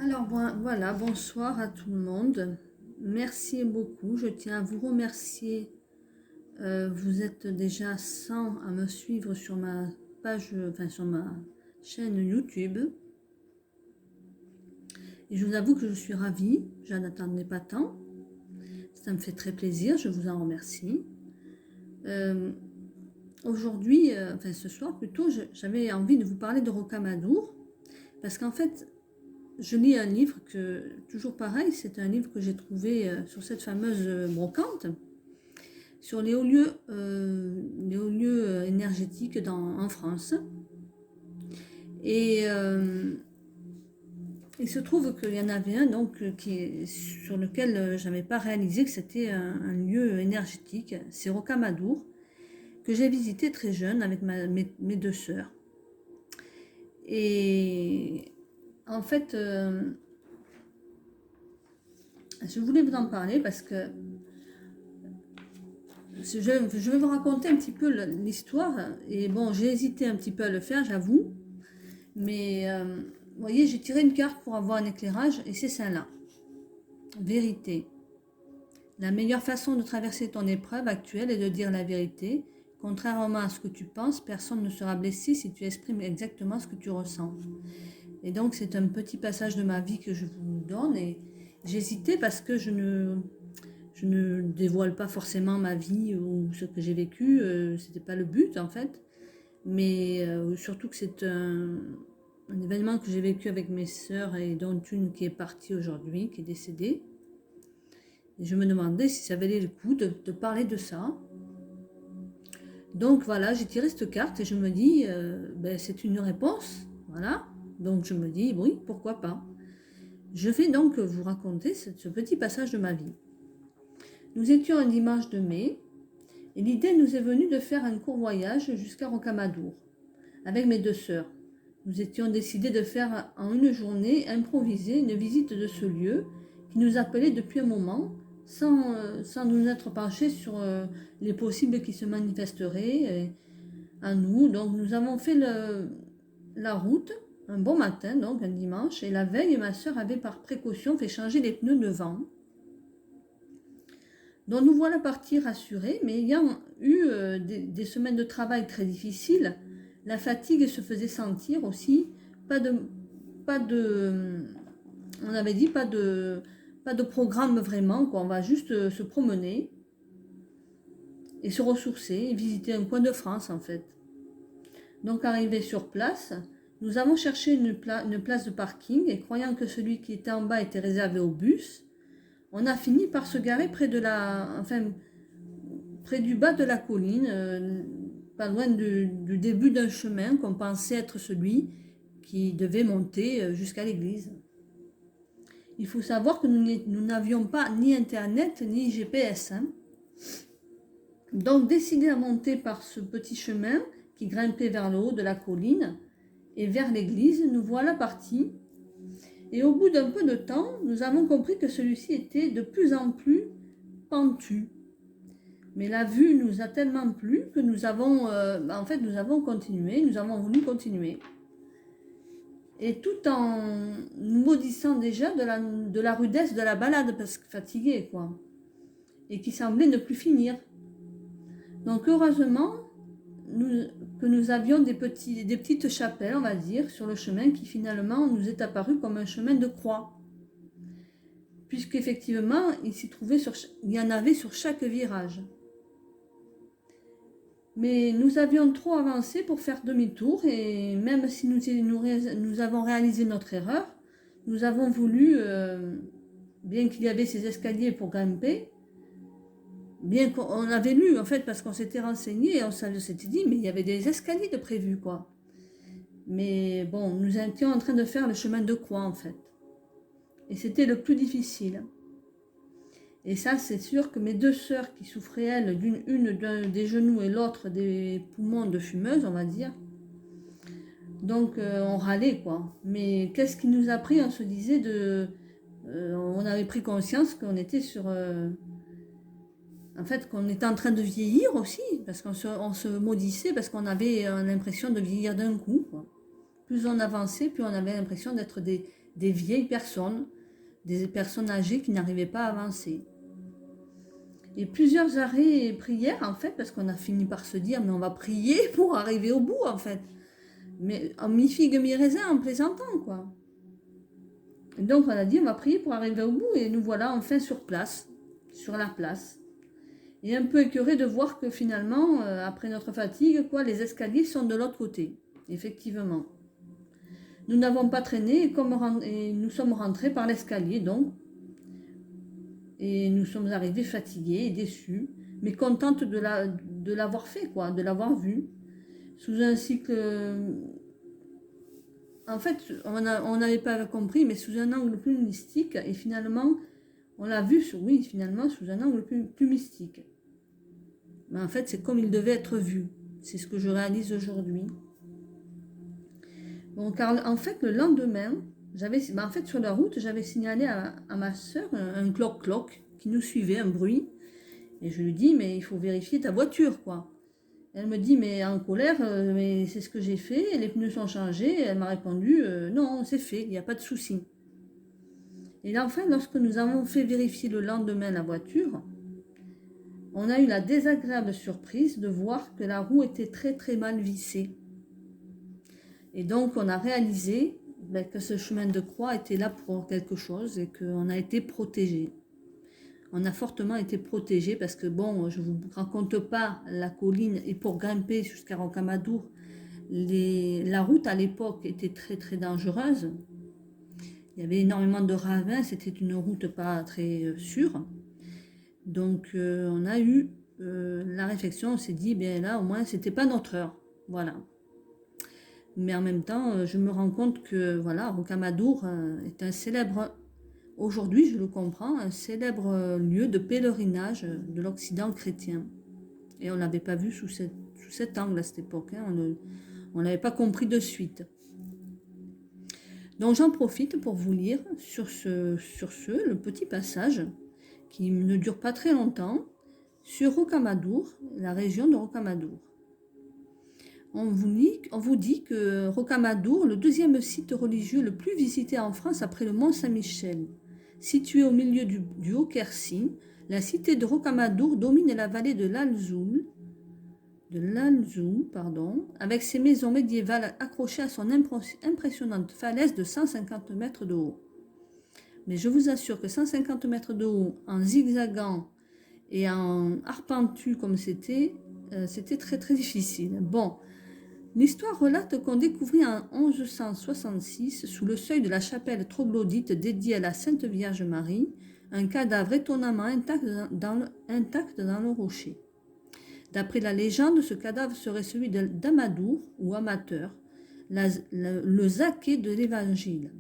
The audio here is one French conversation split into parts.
Alors voilà, bonsoir à tout le monde. Merci beaucoup. Je tiens à vous remercier. Vous êtes déjà 100 à me suivre sur ma page, enfin sur ma chaîne YouTube. Et je vous avoue que je suis ravie. Je n'attendais pas tant. Ça me fait très plaisir. Je vous en remercie. Euh, Aujourd'hui, enfin ce soir plutôt, j'avais envie de vous parler de Rocamadour. Parce qu'en fait, je lis un livre que, toujours pareil, c'est un livre que j'ai trouvé sur cette fameuse brocante, sur les hauts lieux énergétiques en France. Et il se trouve qu'il y en avait un donc, sur lequel je n'avais pas réalisé que c'était un lieu énergétique. C'est Rocamadour, que j'ai visité très jeune avec mes deux sœurs. Et en fait, je voulais vous en parler parce que je vais vous raconter un petit peu l'histoire. Et bon, j'ai hésité un petit peu à le faire, j'avoue. Mais vous voyez, j'ai tiré une carte pour avoir un éclairage et c'est celle-là. Vérité. La meilleure façon de traverser ton épreuve actuelle est de dire la vérité. Contrairement à ce que tu penses, personne ne sera blessé si tu exprimes exactement ce que tu ressens. Et donc, c'est un petit passage de ma vie que je vous donne. Et j'hésitais parce que je ne dévoile pas forcément ma vie ou ce que j'ai vécu. C'était pas le but, en fait. Mais surtout que c'est un événement que j'ai vécu avec mes sœurs et dont une qui est partie aujourd'hui, qui est décédée. Et je me demandais si ça valait le coup de parler de ça. Donc voilà, j'ai tiré cette carte et je me dis, ben, c'est une réponse. Voilà. Donc je me dis, oui, pourquoi pas. Je vais donc vous raconter ce petit passage de ma vie. Nous étions un dimanche de mai et l'idée nous est venue de faire un court voyage jusqu'à Rocamadour avec mes deux sœurs. Nous étions décidés de faire en une journée improvisée une visite de ce lieu qui nous appelait depuis un moment, sans nous être penchés sur les possibles qui se manifesteraient à nous. Donc nous avons fait la route un bon matin, donc un dimanche, et la veille, ma sœur avait par précaution fait changer les pneus devant. Donc nous voilà partis rassurés, mais ayant eu des semaines de travail très difficiles, la fatigue se faisait sentir aussi. Pas de, pas de, on avait dit pas de programme vraiment, quoi. On va juste se promener et se ressourcer et visiter un coin de France en fait. Donc arrivé sur place, nous avons cherché une place de parking et croyant que celui qui était en bas était réservé au bus, on a fini par se garer près du bas de la colline, pas loin du début d'un chemin qu'on pensait être celui qui devait monter jusqu'à l'église. Il faut savoir que nous n'avions pas ni internet ni GPS. Hein. Donc décidé à monter par ce petit chemin qui grimpait vers le haut de la colline et vers l'église, nous voilà partis. Et au bout d'un peu de temps, nous avons compris que celui-ci était de plus en plus pentu. Mais la vue nous a tellement plu que nous avons continué, nous avons voulu continuer. Et tout en nous maudissant déjà de la rudesse de la balade, parce que fatigués, quoi. Et qui semblait ne plus finir. Donc heureusement que nous avions des petites chapelles, on va dire, sur le chemin qui finalement nous est apparu comme un chemin de croix. Puisqu'effectivement, il y en avait sur chaque virage. Mais nous avions trop avancé pour faire demi-tour et même si nous avons réalisé notre erreur, nous avons voulu, bien qu'il y avait ces escaliers pour grimper, bien qu'on avait lu en fait parce qu'on s'était renseigné et on s'était dit mais il y avait des escaliers de prévus quoi. Mais bon, nous étions en train de faire le chemin de croix en fait. Et c'était le plus difficile. Et ça, c'est sûr que mes deux sœurs qui souffraient, elles, une des genoux et l'autre des poumons de fumeuse, on va dire. Donc, on râlait, quoi. Mais qu'est-ce qui nous a pris? On se disait on avait pris conscience qu'on était en fait, qu'on était en train de vieillir aussi, parce on se maudissait, parce qu'on avait l'impression de vieillir d'un coup, quoi. Plus on avançait, plus on avait l'impression d'être des vieilles personnes, des personnes âgées qui n'arrivaient pas à avancer. Et plusieurs arrêts et prières, en fait, parce qu'on a fini par se dire, mais on va prier pour arriver au bout, en fait. Mais en mi-figue, mi-raisin, en plaisantant, quoi. Et donc, on a dit, on va prier pour arriver au bout, et nous voilà enfin sur place, sur la place. Et un peu écœuré de voir que finalement, après notre fatigue, quoi, les escaliers sont de l'autre côté, effectivement. Nous n'avons pas traîné et nous sommes rentrés par l'escalier, donc. Et nous sommes arrivés fatigués et déçus, mais contentes de l'avoir fait, quoi, de l'avoir vu. Sous un cycle... En fait, on n'avait pas compris, mais sous un angle plus mystique. Et finalement, on l'a vu, oui, finalement, sous un angle plus mystique. Mais en fait, c'est comme il devait être vu. C'est ce que je réalise aujourd'hui. Bon, car en fait, le lendemain, en fait, sur la route, j'avais signalé à ma soeur un cloc-cloc qui nous suivait, un bruit. Et je lui dis, mais il faut vérifier ta voiture, quoi. Elle me dit, mais en colère, mais c'est ce que j'ai fait, les pneus sont changés. Elle m'a répondu, non, c'est fait, il n'y a pas de souci. Et enfin, lorsque nous avons fait vérifier le lendemain la voiture, on a eu la désagréable surprise de voir que la roue était très très mal vissée. Et donc, on a réalisé que ce chemin de croix était là pour quelque chose et qu'on a été protégé. On a fortement été protégé parce que, bon, je ne vous raconte pas la colline, et pour grimper jusqu'à Rocamadour, la route à l'époque était très très dangereuse. Il y avait énormément de ravins, c'était une route pas très sûre. Donc on a eu la réflexion, on s'est dit, bien là au moins c'était pas notre heure, voilà. Mais en même temps, je me rends compte que voilà, Rocamadour est un célèbre, aujourd'hui je le comprends, un célèbre lieu de pèlerinage de l'Occident chrétien. Et on ne l'avait pas vu sous cet angle à cette époque, hein. On ne l'avait pas compris de suite. Donc j'en profite pour vous lire sur ce le petit passage qui ne dure pas très longtemps sur Rocamadour, la région de Rocamadour. On vous dit que Rocamadour, le deuxième site religieux le plus visité en France après le Mont Saint-Michel, situé au milieu du Haut-Quercy, la cité de Rocamadour domine la vallée de l'Alzoul, avec ses maisons médiévales accrochées à son impressionnante falaise de 150 mètres de haut. Mais je vous assure que 150 mètres de haut, en zigzagant et en arpentu comme c'était très très difficile. Bon, l'histoire relate qu'on découvrit en 1166, sous le seuil de la chapelle troglodyte dédiée à la Sainte Vierge Marie, un cadavre étonnamment intact dans le rocher. D'après la légende, ce cadavre serait celui d'Amadour, ou Amateur, le Zaché de l'Évangile,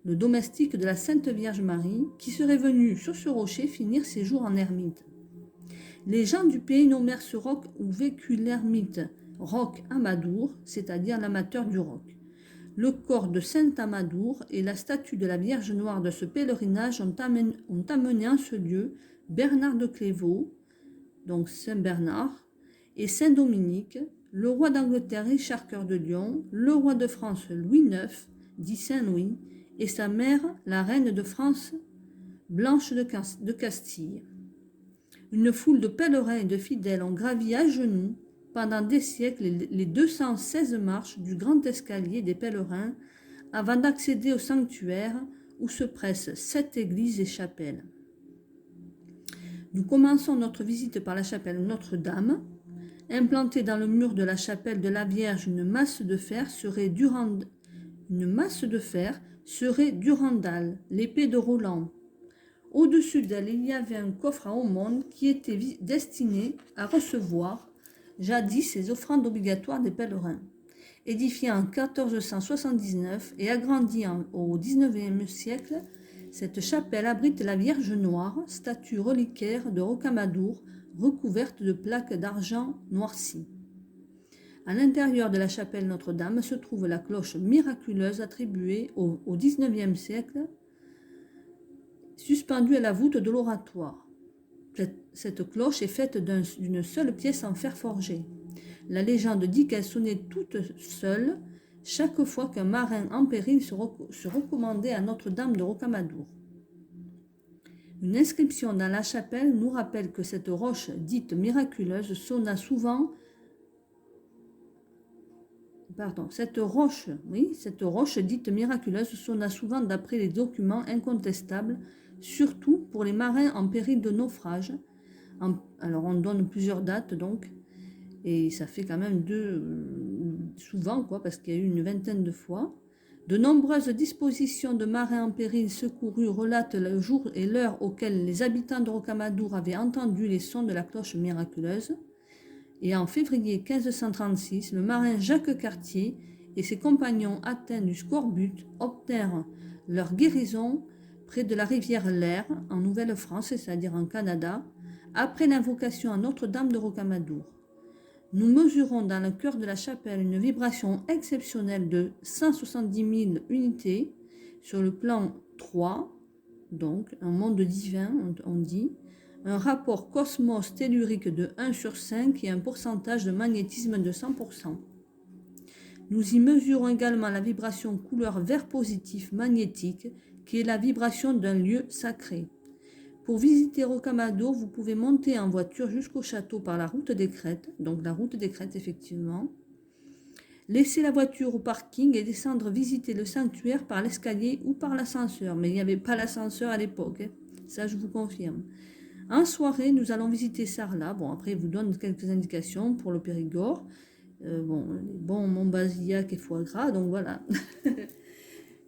le domestique de la Sainte Vierge Marie, qui serait venu sur ce rocher finir ses jours en ermite. Les gens du pays nommèrent ce roc où vécut l'ermite Roc Amadour, c'est-à-dire l'amateur du roc. Le corps de Saint Amadour et la statue de la Vierge Noire de ce pèlerinage ont amené en ce lieu Bernard de Clairvaux, donc Saint Bernard, et Saint Dominique, le roi d'Angleterre Richard Cœur de Lion, le roi de France Louis IX, dit Saint Louis, et sa mère, la reine de France, Blanche de Castille. Une foule de pèlerins et de fidèles ont gravi à genoux pendant des siècles les 216 marches du grand escalier des pèlerins avant d'accéder au sanctuaire où se pressent 7 églises et chapelles. Nous commençons notre visite par la chapelle Notre-Dame. Implantée dans le mur de la chapelle de la Vierge, une masse de fer serait Durandal, l'épée de Roland. Au-dessus d'elle, il y avait un coffre à aumône qui était destiné à recevoir jadis les offrandes obligatoires des pèlerins. Édifiée en 1479 et agrandie au XIXe siècle, cette chapelle abrite la Vierge Noire, statue reliquaire de Rocamadour, recouverte de plaques d'argent noircies. À l'intérieur de la chapelle Notre-Dame se trouve la cloche miraculeuse attribuée au XIXe siècle, suspendue à la voûte de l'oratoire. Cette cloche est faite d'une seule pièce en fer forgé. La légende dit qu'elle sonnait toute seule chaque fois qu'un marin en péril se recommandait à Notre-Dame de Rocamadour. Une inscription dans la chapelle nous rappelle que cette roche dite miraculeuse sonna souvent. Cette roche dite miraculeuse sonna souvent d'après les documents incontestables, surtout pour les marins en péril de naufrage. Alors on donne plusieurs dates donc, et ça fait quand même souvent quoi, parce qu'il y a eu une vingtaine de fois. De nombreuses dispositions de marins en péril secourus relatent le jour et l'heure auquel les habitants de Rocamadour avaient entendu les sons de la cloche miraculeuse. Et en février 1536, le marin Jacques Cartier et ses compagnons atteints du scorbut obtinrent leur guérison près de la rivière Lair, en Nouvelle-France, c'est-à-dire en Canada, après l'invocation à Notre-Dame de Rocamadour. Nous mesurons dans le cœur de la chapelle une vibration exceptionnelle de 170 000 unités sur le plan 3, donc un monde divin, on dit, un rapport cosmos-tellurique de 1 sur 5 et un pourcentage de magnétisme de 100%. Nous y mesurons également la vibration couleur vert positif magnétique, qui est la vibration d'un lieu sacré. Pour visiter Rocamadour, vous pouvez monter en voiture jusqu'au château par la route des Crêtes, donc la route des Crêtes effectivement. Laisser la voiture au parking et descendre visiter le sanctuaire par l'escalier ou par l'ascenseur. Mais il n'y avait pas l'ascenseur à l'époque, hein. Ça je vous confirme. En soirée, nous allons visiter Sarlat. Bon, après, il vous donne quelques indications pour le Périgord. Bon Montbazillac et foie gras, donc voilà.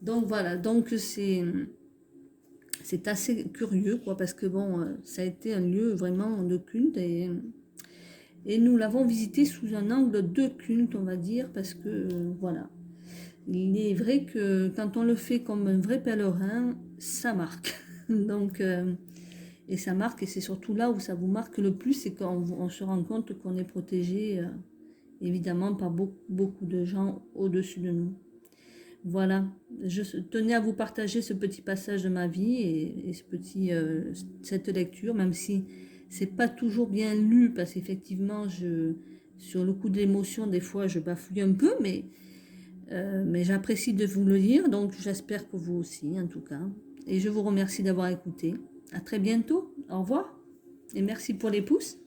donc c'est assez curieux, quoi, parce que bon, ça a été un lieu vraiment de culte et nous l'avons visité sous un angle de culte, on va dire, parce que voilà. Il est vrai que quand on le fait comme un vrai pèlerin, ça marque. Donc, et ça marque, et c'est surtout là où ça vous marque le plus, c'est quand on se rend compte qu'on est protégé, évidemment, par beaucoup de gens au-dessus de nous. Voilà, je tenais à vous partager ce petit passage de ma vie et cette lecture, même si c'est pas toujours bien lu, parce qu'effectivement, sur le coup de l'émotion, des fois, je bafouille un peu, mais j'apprécie de vous le lire, donc j'espère que vous aussi, en tout cas. Et je vous remercie d'avoir écouté. À très bientôt, au revoir, et merci pour les pouces.